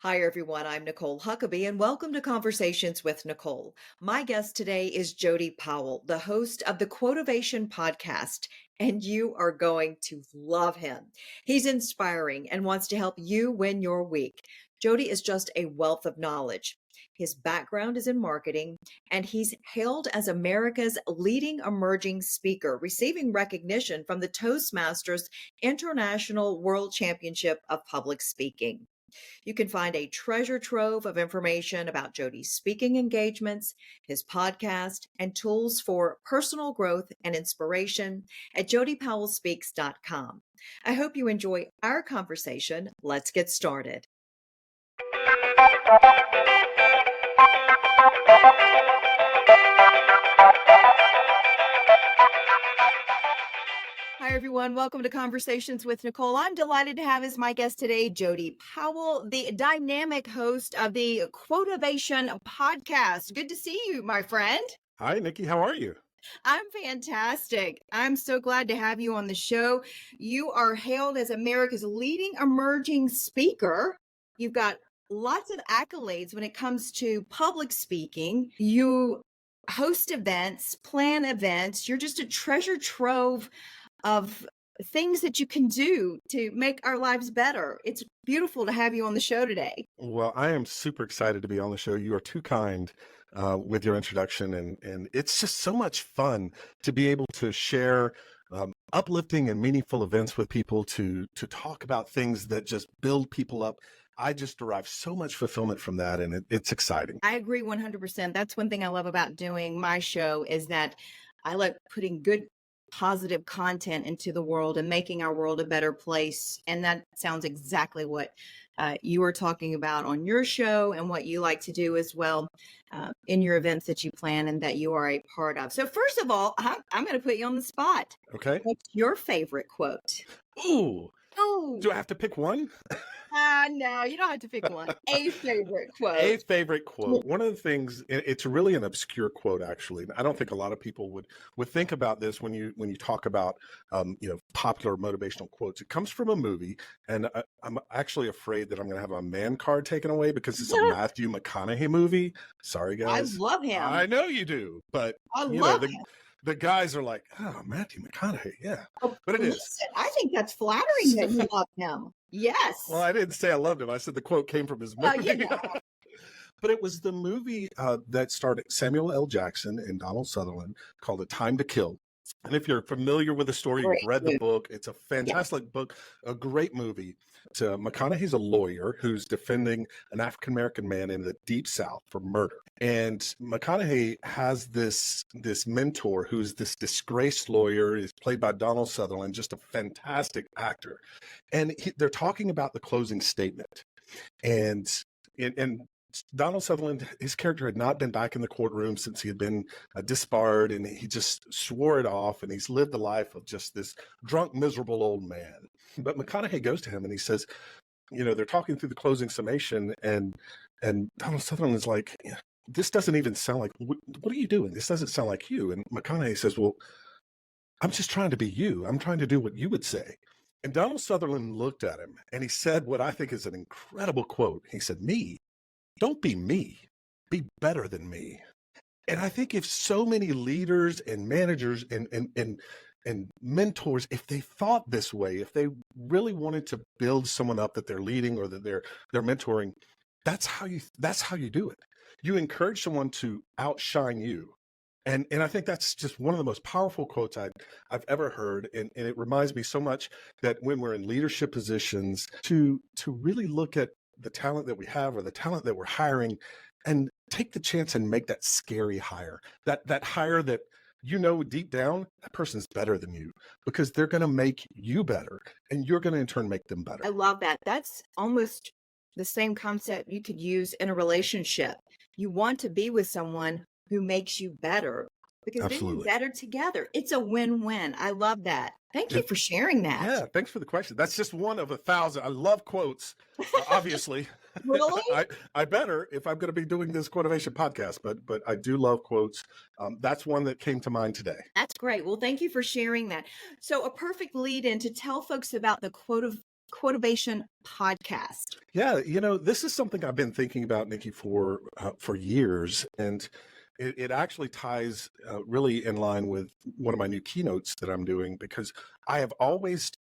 Hi, everyone. I'm Nicole Huckabee, and welcome to Conversations with Nicole. My guest today is Jody Powell, the host of the Quotivation Podcast, and you are going to love him. He's inspiring and wants to help you win your week. Jody is just a wealth of knowledge. His background is in marketing, and he's hailed as America's leading emerging speaker, receiving recognition from the Toastmasters International World Championship of Public Speaking. You can find a treasure trove of information about Jody's speaking engagements, his podcast, and tools for personal growth and inspiration at jodypowellspeaks.com. I hope you enjoy our conversation. Let's get started. Hi, everyone. Welcome to Conversations with Nicole. I'm delighted to have as my guest today, Jody Powell, the dynamic host of the Quotivation Podcast. Good to see you, my friend. Hi, Nikki. How are you? I'm fantastic. I'm so glad to have you on the show. You are hailed as America's leading emerging speaker. You've got lots of accolades when it comes to public speaking. You host events, plan events. You're just a treasure trove of things that you can do to make our lives better. It's beautiful to have you on the show today. Well, I am super excited to be on the show. You are too kind with your introduction, and it's just so much fun to be able to share uplifting and meaningful events with people to talk about things that just build people up. I just derive so much fulfillment from that, and it's exciting. I agree 100%. That's one thing I love about doing my show is that I like putting good positive content into the world and making our world a better place. And that sounds exactly what you were talking about on your show and what you like to do as well in your events that you plan and that you are a part of. So first of all, I'm going to put you on the spot. Okay. What's your favorite quote? Ooh. Oh, Do I have to pick one? no, you don't have to pick one. A favorite quote. A favorite quote. One of the things, it's really an obscure quote, actually. I don't think a lot of people would think about this when you talk about popular motivational quotes. It comes from a movie, and I'm actually afraid that I'm going to have a man card taken away because it's a Matthew McConaughey movie. Sorry, guys. I love him. I know you do, but I love him. The guys are like, oh, Matthew McConaughey, yeah. But it is. I think that's flattering that you love him. Yes. Well, I didn't say I loved him. I said the quote came from his movie. But it was the movie that starred Samuel L. Jackson and Donald Sutherland called A Time to Kill. And if you're familiar with the story, you've read the book. It's a fantastic book, a great movie. McConaughey's a lawyer who's defending an African-American man in the Deep South for murder. And McConaughey has this mentor who's this disgraced lawyer, is played by Donald Sutherland, just a fantastic actor. And they're talking about the closing statement. And Donald Sutherland, his character had not been back in the courtroom since he had been disbarred, and he just swore it off, and he's lived the life of just this drunk, miserable old man. But McConaughey goes to him and he says, they're talking through the closing summation, and Donald Sutherland is like, this doesn't even sound like, what are you doing? This doesn't sound like you. And McConaughey says, well, I'm just trying to be you. I'm trying to do what you would say. And Donald Sutherland looked at him and he said what I think is an incredible quote. He said, me? Don't be me, be better than me. And I think if so many leaders and managers and mentors, if they thought this way, if they really wanted to build someone up that they're leading or that they're mentoring, that's how you do it. You encourage someone to outshine you. And I think that's just one of the most powerful quotes I've ever heard. And it reminds me so much that when we're in leadership positions to really look at the talent that we have or the talent that we're hiring and take the chance and make that scary hire, that hire that, deep down, that person's better than you because they're going to make you better and you're going to in turn make them better. I love that. That's almost the same concept you could use in a relationship. You want to be with someone who makes you better because Absolutely. Then you're better together. It's a win-win. I love that. Thank you for sharing that. Yeah, thanks for the question. That's just one of 1,000. I love quotes, obviously. Really? I better if I'm going to be doing this Quotivation podcast, but I do love quotes. That's one that came to mind today. That's great. Well, thank you for sharing that. So a perfect lead in to tell folks about the Quotivation Podcast? Yeah, this is something I've been thinking about, Nikki, for years, and it actually ties really in line with one of my new keynotes that I'm doing, because I have always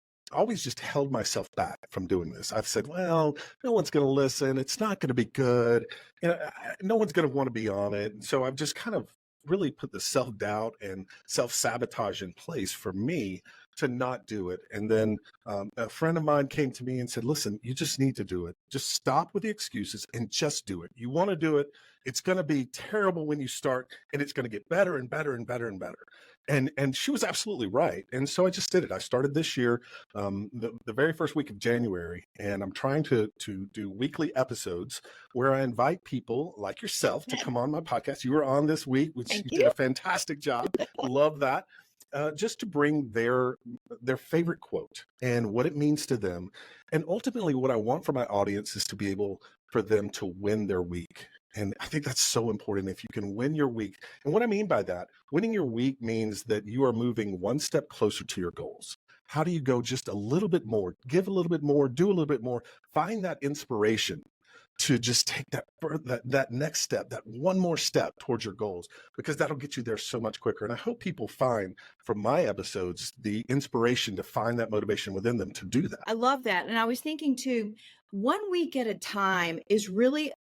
just held myself back from doing this. I've said, well, no one's going to listen. It's not going to be good. No one's going to want to be on it. And so I've just kind of really put the self-doubt and self-sabotage in place for me to not do it. And then a friend of mine came to me and said, listen, you just need to do it. Just stop with the excuses and just do it. You want to do it. It's going to be terrible when you start, and it's going to get better and better and better and better. And she was absolutely right. And so I just did it. I started this year, the very first week of January, and I'm trying to do weekly episodes where I invite people like yourself to come on my podcast. You were on this week, which Thank you you. did a fantastic job. Love that. Just to bring their favorite quote and what it means to them. And ultimately what I want for my audience is to be able for them to win their week. And I think that's so important. If you can win your week. And what I mean by that, winning your week means that you are moving one step closer to your goals. How do you go just a little bit more, give a little bit more, do a little bit more, find that inspiration to just take that next step, that one more step towards your goals, because that'll get you there so much quicker. And I hope people find from my episodes the inspiration to find that motivation within them to do that. I love that. And I was thinking too, 1 week at a time is really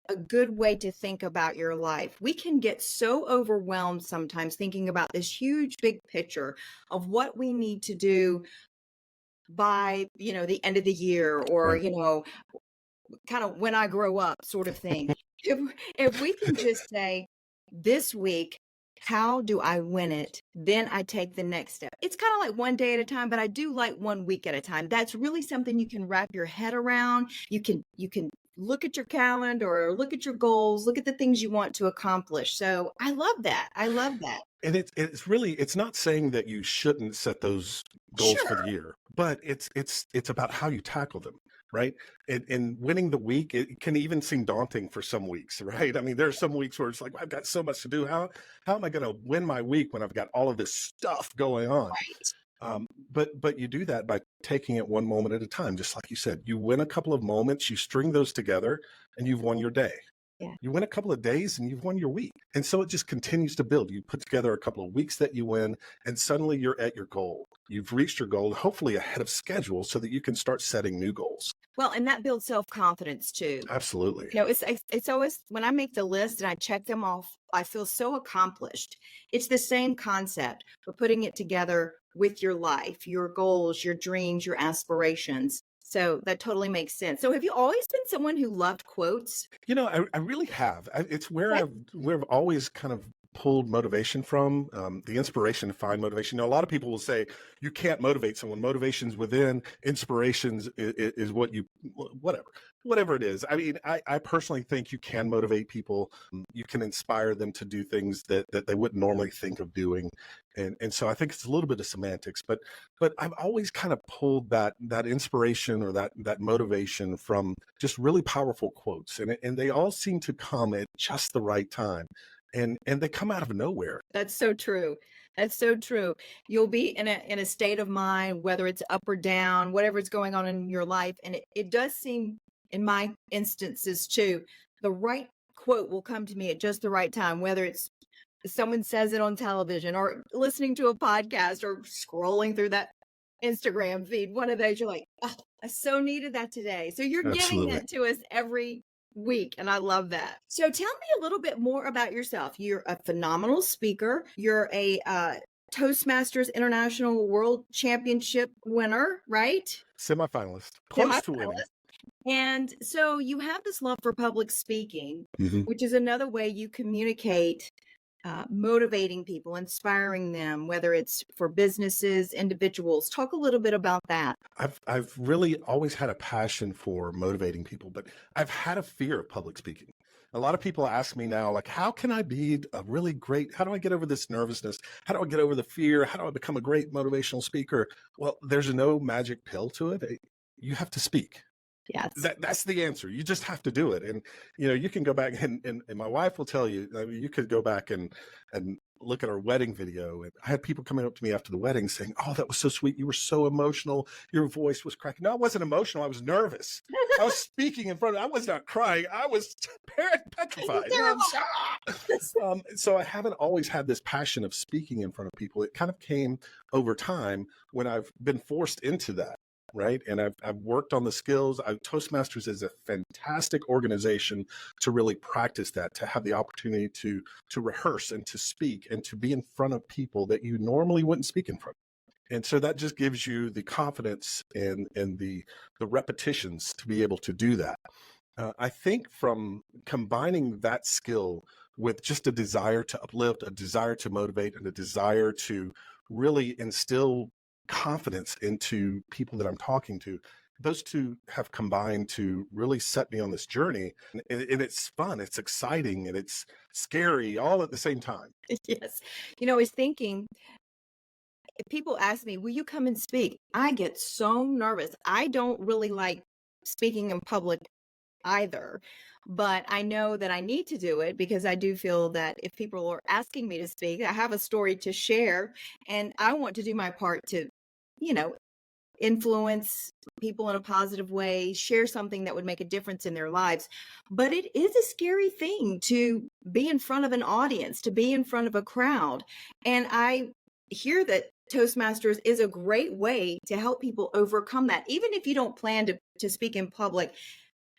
a good way to think about your life. We can get so overwhelmed sometimes thinking about this huge big picture of what we need to do by, the end of the year, or, Right. kind of when I grow up sort of thing. If, if we can just say, this week, how do I win it? Then I take the next step. It's kind of like one day at a time, but I do like 1 week at a time. That's really something you can wrap your head around. You can look at your calendar or look at your goals, look at the things you want to accomplish. So I love that. I love that. And it's not saying that you shouldn't set those goals for the Sure. year, but it's about how you tackle them, right? And winning the week, it can even seem daunting for some weeks, right? I mean, there are some weeks where it's like, I've got so much to do. How am I going to win my week when I've got all of this stuff going on? Right. But you do that by taking it one moment at a time. Just like you said, you win a couple of moments, you string those together, and you've won your day. Yeah. You win a couple of days and you've won your week. And so it just continues to build. You put together a couple of weeks that you win, and suddenly you're at your goal. You've reached your goal, hopefully ahead of schedule, so that you can start setting new goals. Well, and that builds self-confidence too. Absolutely. It's always when I make the list and I check them off, I feel so accomplished. It's the same concept, but putting it together with your life, your goals, your dreams, your aspirations. So that totally makes sense. So have you always been someone who loved quotes? I really have. It's where Okay. I've always kind of pulled motivation from, the inspiration to find motivation. A lot of people will say you can't motivate someone. Motivation's within, inspirations is what you, whatever it is. I mean, I personally think you can motivate people. You can inspire them to do things that they wouldn't normally think of doing. And so I think it's a little bit of semantics, but I've always kind of pulled that inspiration or that motivation from just really powerful quotes, and they all seem to come at just the right time, and they come out of nowhere. That's so true. That's so true. You'll be in a state of mind, whether it's up or down, whatever's going on in your life. And it does seem in my instances too, the right quote will come to me at just the right time, whether it's someone says it on television or listening to a podcast or scrolling through that Instagram feed. One of those, you're like, oh, I so needed that today. So you're giving Absolutely. that to us every week. And I love that. So tell me a little bit more about yourself. You're a phenomenal speaker. You're a Toastmasters International World Championship winner, right? Semifinalist, close to winning. Semifinalist. And so you have this love for public speaking, Mhm. which is another way you communicate, motivating people, inspiring them, whether it's for businesses, individuals. Talk a little bit about that. I've really always had a passion for motivating people, but I've had a fear of public speaking. A lot of people ask me now, like, how can I be a really great, how do I get over this nervousness? How do I get over the fear? How do I become a great motivational speaker? Well, there's no magic pill to it. You have to speak. Yes. That's the answer. You just have to do it. And you can go back and my wife will tell you, I mean, you could go back and look at our wedding video, and I had people coming up to me after the wedding saying, "Oh, that was so sweet. You were so emotional. Your voice was cracking." No, I wasn't emotional. I was nervous. I was speaking in front of, I was not crying. I was petrified. You know, so I haven't always had this passion of speaking in front of people. It kind of came over time when I've been forced into that. Right. And I've worked on the skills. Toastmasters is a fantastic organization to really practice that, to have the opportunity to rehearse and to speak and to be in front of people that you normally wouldn't speak in front of. And so that just gives you the confidence and the repetitions to be able to do that. I think from combining that skill with just a desire to uplift, a desire to motivate, and a desire to really instill confidence into people that I'm talking to, those two have combined to really set me on this journey. And it's fun, it's exciting, and it's scary all at the same time. Yes. I was thinking, if people ask me, will you come and speak? I get so nervous. I don't really like speaking in public either, but I know that I need to do it because I do feel that if people are asking me to speak, I have a story to share and I want to do my part to, you know, influence people in a positive way, share something that would make a difference in their lives. But it is a scary thing to be in front of an audience, to be in front of a crowd. And I hear that Toastmasters is a great way to help people overcome that. Even if you don't plan to speak in public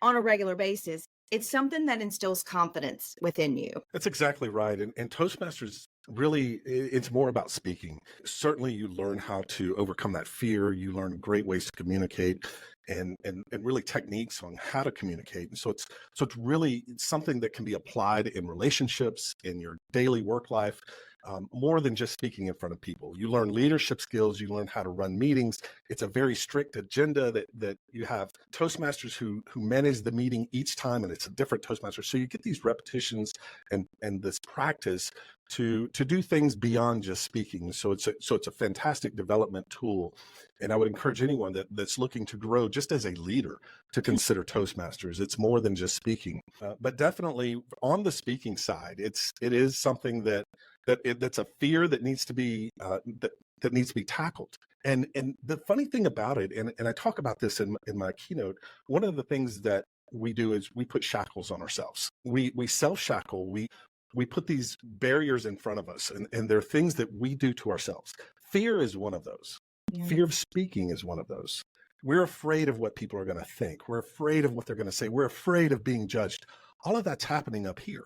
on a regular basis, it's something that instills confidence within you. That's exactly right. And Toastmasters really, it's more about speaking. Certainly you learn how to overcome that fear. You learn great ways to communicate and really techniques on how to communicate. And so it's really something that can be applied in relationships, in your daily work life. More than just speaking in front of people. You learn leadership skills, you learn how to run meetings. It's a very strict agenda that you have Toastmasters who manage the meeting each time, and it's a different Toastmaster. So you get these repetitions and this practice to do things beyond just speaking. So it's a fantastic development tool. And I would encourage anyone that's looking to grow just as a leader to consider Toastmasters. It's more than just speaking, but definitely on the speaking side, it is something that's a fear that needs to be that needs to be tackled. And the funny thing about it, and I talk about this in my keynote, one of the things that we do is we put shackles on ourselves. We self shackle. We put these barriers in front of us, and they're things that we do to ourselves. Fear is one of those. Yeah. Fear of speaking is one of those. We're afraid of what people are going to think. We're afraid of what they're going to say. We're afraid of being judged. All of that's happening up here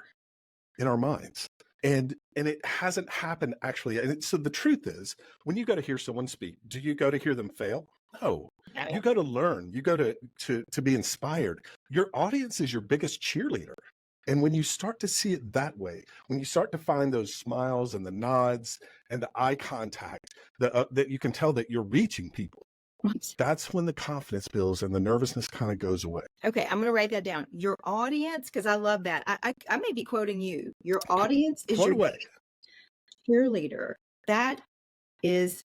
in our minds. And it hasn't happened actually. And so the truth is, when you go to hear someone speak, do you go to hear them fail? No. You go to learn. You go to be inspired. Your audience is your biggest cheerleader. And when you start to see it that way, when you start to find those smiles and the nods and the eye contact, that you can tell that you're reaching people, that's when the confidence builds and the nervousness kind of goes away. Okay, I'm going to write that down. Your audience, because I love that. I may be quoting you. Your audience is your cheerleader. That is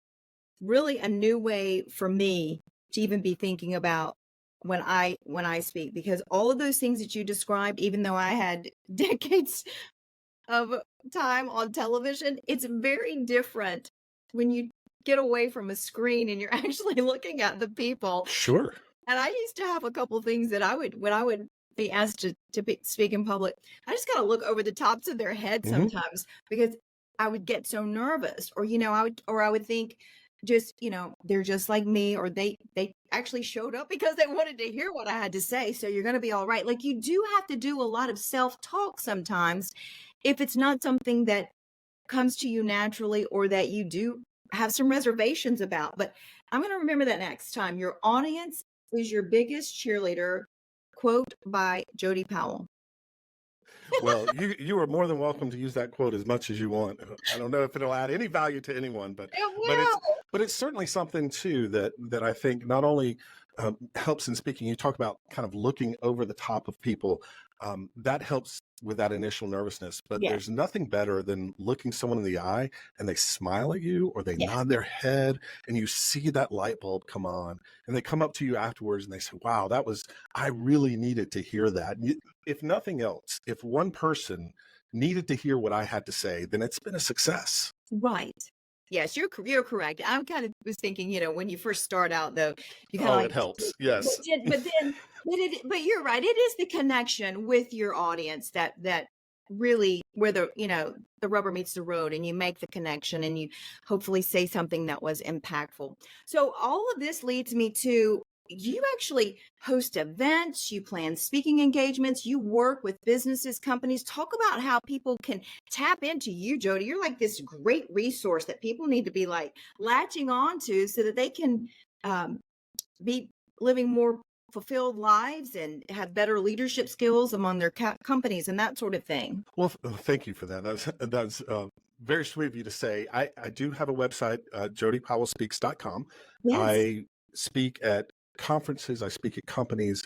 really a new way for me to even be thinking about when I speak, because all of those things that you described, even though I had decades of time on television, it's very different when you get away from a screen and you're actually looking at the people. Sure. And I used to have a couple of things that when I would be asked to speak in public, I just got to look over the tops of their heads sometimes because I would get so nervous, or, I would think just, they're just like me, or they actually showed up because they wanted to hear what I had to say. So you're going to be all right. Like, you do have to do a lot of self-talk sometimes if it's not something that comes to you naturally or that you do have some reservations about. But I'm going to remember that next time. Your audience is your biggest cheerleader, quote by Jody Powell. Well, you are more than welcome to use that quote as much as you want. I don't know if it'll add any value to anyone, but it's certainly something too that I think not only helps in speaking. You talk about kind of looking over the top of people. That helps with that initial nervousness, but there's nothing better than looking someone in the eye and they smile at you or they nod their head and you see that light bulb come on and they come up to you afterwards and they say, wow, I really needed to hear that. If nothing else, if one person needed to hear what I had to say, then it's been a success. Right. Yes, you're correct. I'm kind of was thinking, when you first start out though, you kind of Oh, like, it helps. Yes. but you're right. It is the connection with your audience that really where the rubber meets the road, and you make the connection, and you hopefully say something that was impactful. So all of this leads me to, you actually host events, you plan speaking engagements, you work with businesses, companies. Talk about how people can tap into you, Jody. You're like this great resource that people need to be like latching on to so that they can um, be living more fulfilled lives and have better leadership skills among their companies and that sort of thing. Well, thank you for that. That's very sweet of you to say. I do have a website, jodypowellspeaks.com. Yes. I speak at conferences, I speak at companies,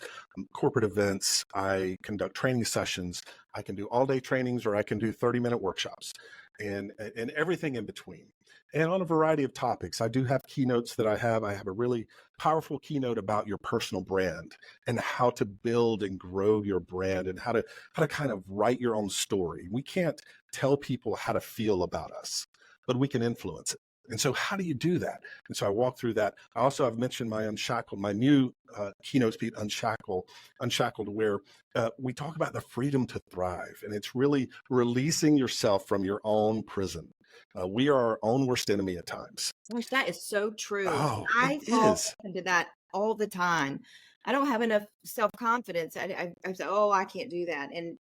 corporate events, I conduct training sessions. I can do all day trainings, or I can do 30-minute workshops, and everything in between. And on a variety of topics. I do have keynotes that I have. I have a really powerful keynote about your personal brand and how to build and grow your brand, and how to kind of write your own story. We can't tell people how to feel about us, but we can influence it. And so how do you do that? And so I walk through that. I also have mentioned my Unshackled, my new keynote speak, Unshackled, where we talk about the freedom to thrive. And it's really releasing yourself from your own prison. We are our own worst enemy at times. Gosh, that is so true. Oh, I it fall is. into that all the time. I don't have enough self-confidence. I say, oh, I can't do that. And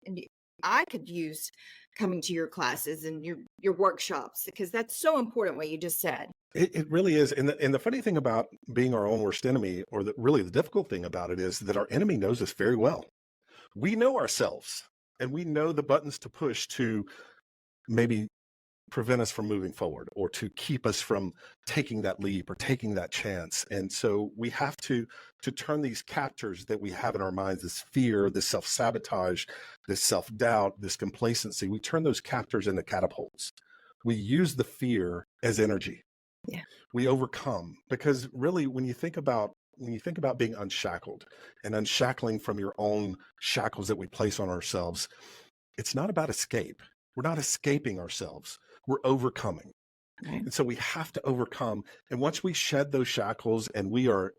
I could use coming to your classes and your workshops, because that's so important what you just said. It really is. And the funny thing about being our own worst enemy, or really the difficult thing about it, is that our enemy knows us very well. We know ourselves, and we know the buttons to push to maybe prevent us from moving forward, or to keep us from taking that leap or taking that chance. And so we have to turn these captors that we have in our minds, this fear, this self-sabotage, this self-doubt, this complacency, we turn those captors into catapults. We use the fear as energy. Yeah. We overcome, because really when you think about being unshackled and unshackling from your own shackles that we place on ourselves, it's not about escape. We're not escaping ourselves. We're overcoming. Right. And so we have to overcome. And once we shed those shackles, and we are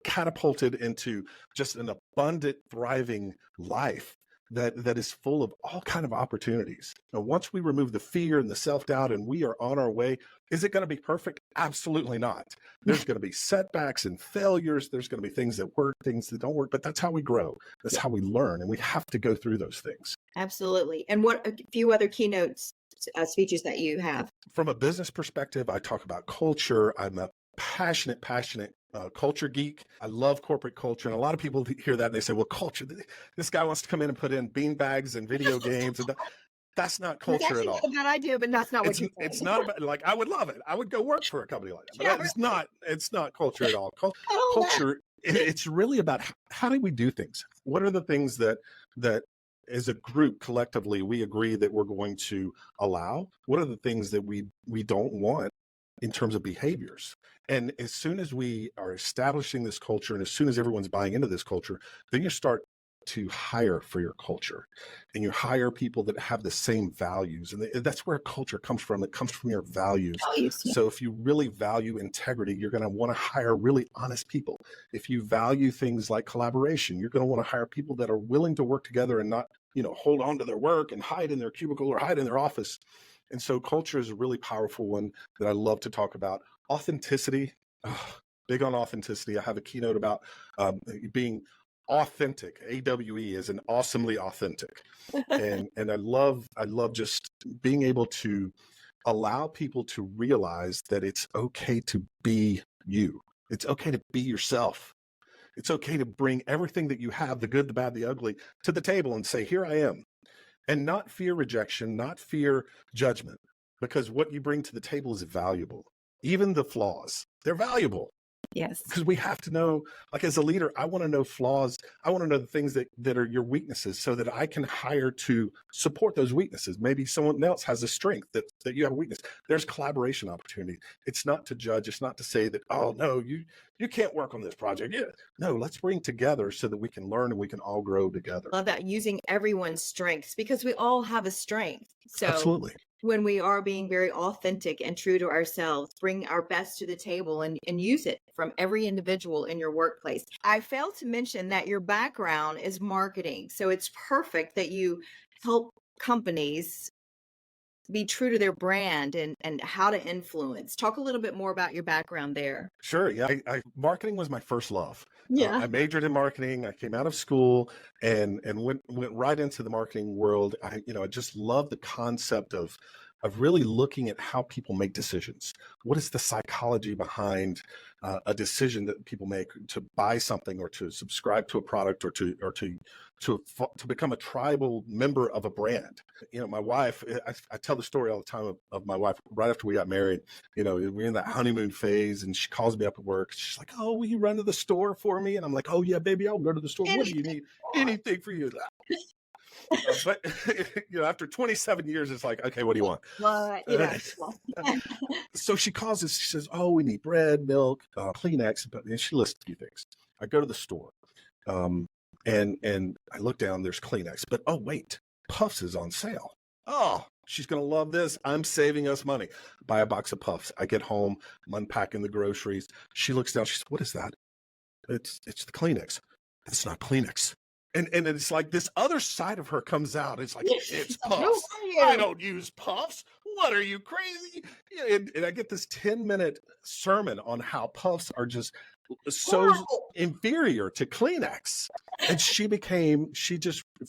catapulted into just an abundant, thriving life that is full of all kind of opportunities. And once we remove the fear and the self-doubt, and we are on our way, is it going to be perfect? Absolutely not. There's going to be setbacks and failures. There's going to be things that work, things that don't work, but that's how we grow. That's how we learn. And we have to go through those things. Absolutely. And what a few other keynotes speeches that you have? From a business perspective, I talk about culture. I'm a passionate culture geek. I love corporate culture. And a lot of people hear that and they say, well, culture, this guy wants to come in and put in beanbags and video games. And that's not culture at all. That's a bad idea, but that's not what you're saying. It's not about, like, I would love it. I would go work for a company like that. But it's not culture at all. Culture, it's really about how do we do things? What are the things that as a group collectively we agree that we're going to allow? What are the things that we don't want in terms of behaviors? And as soon as we are establishing this culture, and as soon as everyone's buying into this culture, then you start to hire for your culture, and you hire people that have the same values. And that's where culture comes from. It comes from your values. Yeah. So if you really value integrity, you're going to want to hire really honest people. If you value things like collaboration, you're going to want to hire people that are willing to work together and not, hold on to their work and hide in their cubicle or hide in their office. And so culture is a really powerful one that I love to talk about. Authenticity, big on authenticity. I have a keynote about being authentic. AWE is an awesomely authentic. And I love just being able to allow people to realize that it's okay to be you. It's okay to be yourself. It's okay to bring everything that you have, the good, the bad, the ugly, to the table and say, here I am. And not fear rejection, not fear judgment, because what you bring to the table is valuable. Even the flaws, they're valuable. Yes. Because we have to know, like as a leader, I want to know flaws. I want to know the things that are your weaknesses so that I can hire to support those weaknesses. Maybe someone else has a strength that you have a weakness. There's collaboration opportunity. It's not to judge. It's not to say that, oh, no, you can't work on this project. Yeah. No, let's bring together so that we can learn and we can all grow together. Love that, using everyone's strengths, because we all have a strength. So Absolutely. when we are being very authentic and true to ourselves, bring our best to the table and use it from every individual in your workplace. I failed to mention that your background is marketing. So it's perfect that you help companies be true to their brand and how to influence. Talk a little bit more about your background there. Sure. Yeah. Marketing was my first love. Yeah. I majored in marketing. I came out of school and went right into the marketing world. I just love the concept of really looking at how people make decisions. What is the psychology behind a decision that people make to buy something or to subscribe to a product or to become a tribal member of a brand? My wife, I tell the story all the time of my wife right after we got married. We're in that honeymoon phase and she calls me up at work. She's like, oh, will you run to the store for me? And I'm like, oh yeah, baby, I'll go to the store. What do you need? Anything for you. But after 27 years, it's like, okay, what do you want? So she calls us. She says, oh, we need bread, milk, Kleenex. And she lists a few things. I go to the store and I look down, there's Kleenex. But oh, wait, Puffs is on sale. Oh, she's going to love this. I'm saving us money. Buy a box of Puffs. I get home, I'm unpacking the groceries. She looks down. She says, what is that? It's the Kleenex. It's not Kleenex. And it's like this other side of her comes out. It's like, it's Puffs. I don't use Puffs. What are you, crazy? And I get this 10-minute sermon on how Puffs are just so inferior to Kleenex. And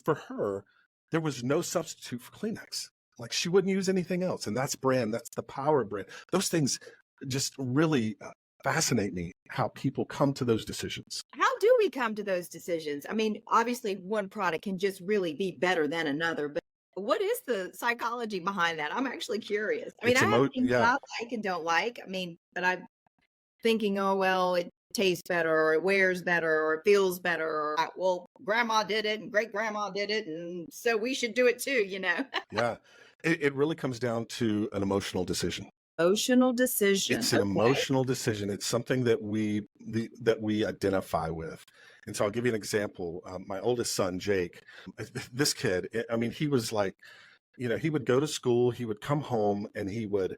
for her, there was no substitute for Kleenex. Like she wouldn't use anything else. And that's brand. That's the power of brand. Those things just really fascinate me, how people come to those decisions. How do we come to those decisions? I mean, obviously one product can just really be better than another, but what is the psychology behind that? I'm actually curious. I mean, I have things that I like and don't like. I mean, but I'm thinking, oh, well, it tastes better or it wears better or it feels better. Or, well, grandma did it and great grandma did it. And so we should do it too, Yeah. It really comes down to an emotional decision. Emotional decision. It's an emotional decision. It's something that we identify with. And so I'll give you an example. My oldest son, Jake, this kid, I mean, he was like, he would go to school, he would come home and he would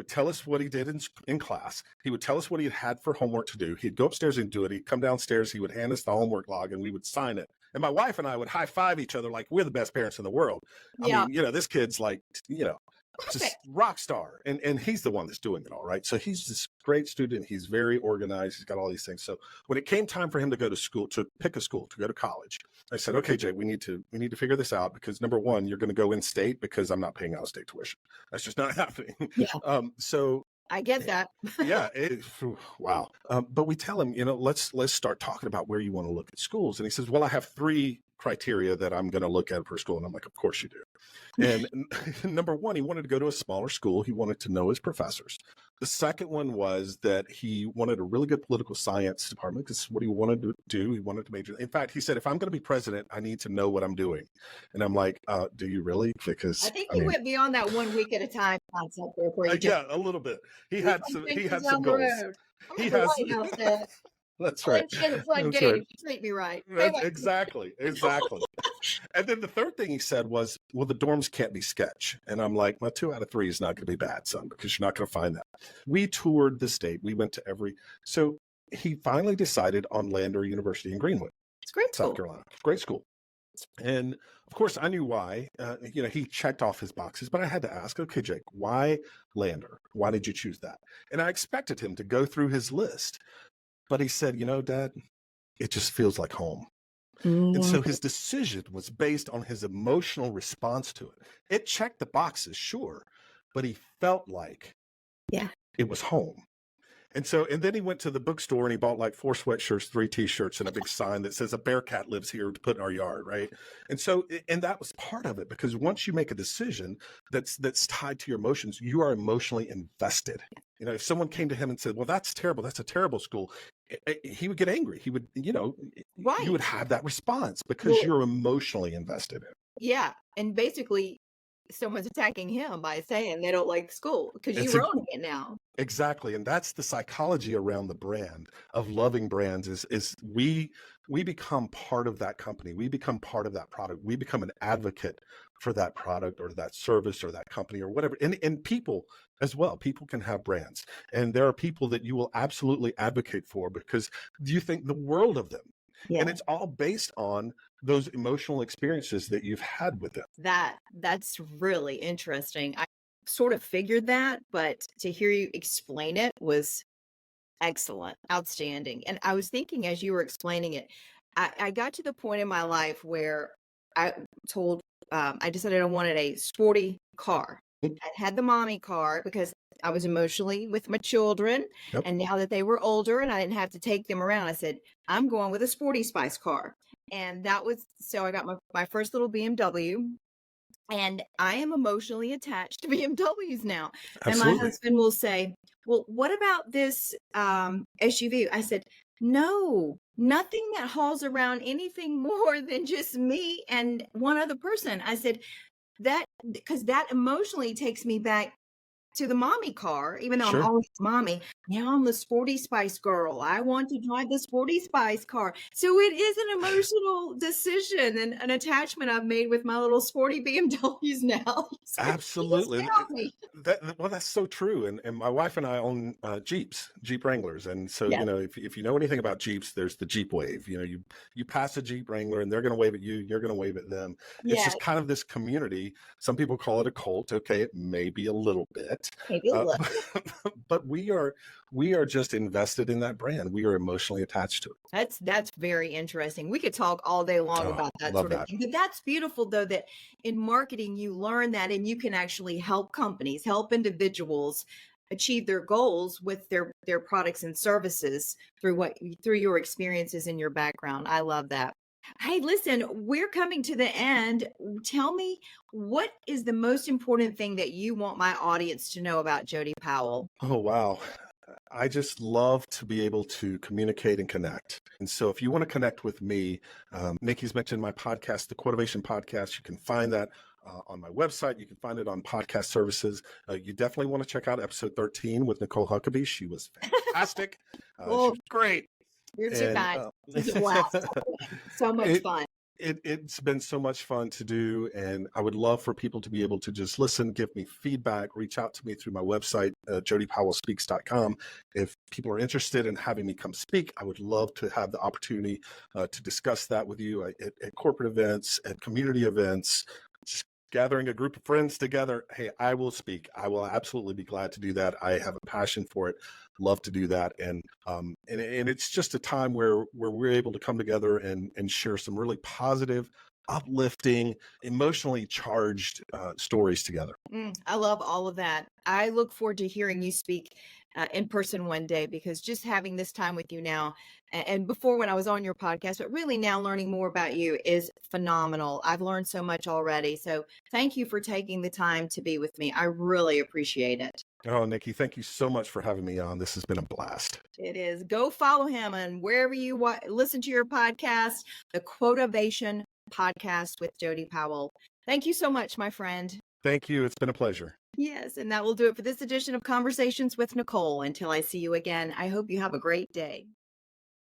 tell us what he did in class. He would tell us what he had for homework to do. He'd go upstairs and do it. He'd come downstairs, he would hand us the homework log and we would sign it. And my wife and I would high five each other like we're the best parents in the world. I mean, this kid's like, just rock star. And he's the one that's doing it all, right? So he's this great student. He's very organized. He's got all these things. So when it came time for him to go to school, to pick a school, to go to college, I said, okay, Jay, we need to figure this out because number one, you're going to go in state because I'm not paying out of state tuition. That's just not happening. Yeah. So I get that. Yeah. Wow. But we tell him, let's start talking about where you want to look at schools. And he says, well, I have 3 criteria that I'm going to look at per school. And I'm like, of course you do. And number one, he wanted to go to a smaller school. He wanted to know his professors. The second one was that he wanted a really good political science department because what he wanted to do, he wanted to major. In fact, he said, if I'm going to be president, I need to know what I'm doing. And I'm like, do you really? Because I think he went beyond that 1 week at a time concept there for you. Yeah, a little bit. He had some goals. He has. That's right. Treat me right. Exactly. And then the third thing he said was, well, the dorms can't be sketch. And I'm like, well, 2 out of 3 is not going to be bad, son, because you're not going to find that. We toured the state. We went to so he finally decided on Lander University in Greenwood. It's great South Carolina. Great school. And of course I knew why, he checked off his boxes, but I had to ask, okay, Jake, why Lander? Why did you choose that? And I expected him to go through his list. But he said, Dad, it just feels like home. Mm-hmm. And so his decision was based on his emotional response to it. It checked the boxes, sure, but he felt like it was home. And then he went to the bookstore and he bought like 4 sweatshirts, 3 t-shirts, and a big sign that says a bear cat lives here to put in our yard, right? And that was part of it, because once you make a decision that's tied to your emotions, you are emotionally invested. If someone came to him and said, well, that's terrible, that's a terrible school, he would get angry. He would, you Right. would have that response because Well, you're emotionally invested in it. yeah. And basically, someone's attacking him by saying they don't like the school because It's you're owning it now. Exactly. And that's the psychology around the brand of loving brands is we become part of that company. We become part of that product. We become an advocate for that product or that service or that company or whatever. And people as well. People can have brands. And there are people that you will absolutely advocate for because you think the world of them. Yeah. And it's all based on those emotional experiences that you've had with them. That's really interesting. I sort of figured that, but to hear you explain it was excellent, outstanding. And I was thinking as you were explaining it, I got to the point in my life where I told, I decided I wanted a sporty car. I had the mommy car because I was emotionally with my children. Yep. And now that they were older and I didn't have to take them around, I said, I'm going with a sporty spice car. And that was, so I got my first little BMW. And I am emotionally attached to BMWs now. And my Absolutely. husband will say, well, what about this SUV? I said, no, nothing that hauls around anything more than just me and one other person. I said, that because that emotionally takes me back to the mommy car, even though I'm Sure. always mommy. Now I'm the sporty spice girl. I want to drive the sporty spice car. So it is an emotional decision and an attachment I've made with my little sporty BMWs now. So you just Absolutely. tell me. Well, that's so true. And my wife and I own Jeep Wranglers. And so, Yeah. if you know anything about Jeeps, there's the Jeep wave. You pass a Jeep Wrangler and they're going to wave at you. You're going to wave at them. It's Yeah. just kind of this community. Some people call it a cult. Okay, it may be a little bit, Maybe a little. but we are just invested in that brand. We are emotionally attached to it. That's very interesting. We could talk all day long Oh, about that love sort of that. thing. But that's beautiful though, that in marketing you learn that and you can actually help companies, help individuals achieve their goals with their products and services through your experiences and your background. I love that. Hey, listen, we're coming to the end. Tell me, what is the most important thing that you want my audience to know about Jody Powell? Oh, wow. I just love to be able to communicate and connect. And so if you want to connect with me, Nikki's mentioned my podcast, the Quotivation Podcast. You can find that on my website. You can find it on podcast services. You definitely want to check out episode 13 with Nicole Huckabee. She was fantastic. She Well, was great. you're too And kind. It's a blast. So much it, fun. it's been so much fun to do, and I would love for people to be able to just listen, give me feedback, reach out to me through my website, jodypowellspeaks.com. If people are interested in having me come speak, I would love to have the opportunity to discuss that with you at corporate events, at community events, just gathering a group of friends together. Hey, I will speak. I will absolutely be glad to do that. I have a passion for it. Love to do that. And it's just a time where we're able to come together and share some really positive, uplifting, emotionally charged stories together. I love all of that. I look forward to hearing you speak in person one day, because just having this time with you now and before when I was on your podcast, but really now learning more about you is phenomenal. I've learned so much already. So thank you for taking the time to be with me. I really appreciate it. Oh, Nikki, thank you so much for having me on. This has been a blast. It is. Go follow him and wherever you listen to your podcast, the Quotivation Podcast with Jody Powell. Thank you so much, my friend. Thank you. It's been a pleasure. Yes, and that will do it for this edition of Conversations with Nicole. Until I see you again, I hope you have a great day.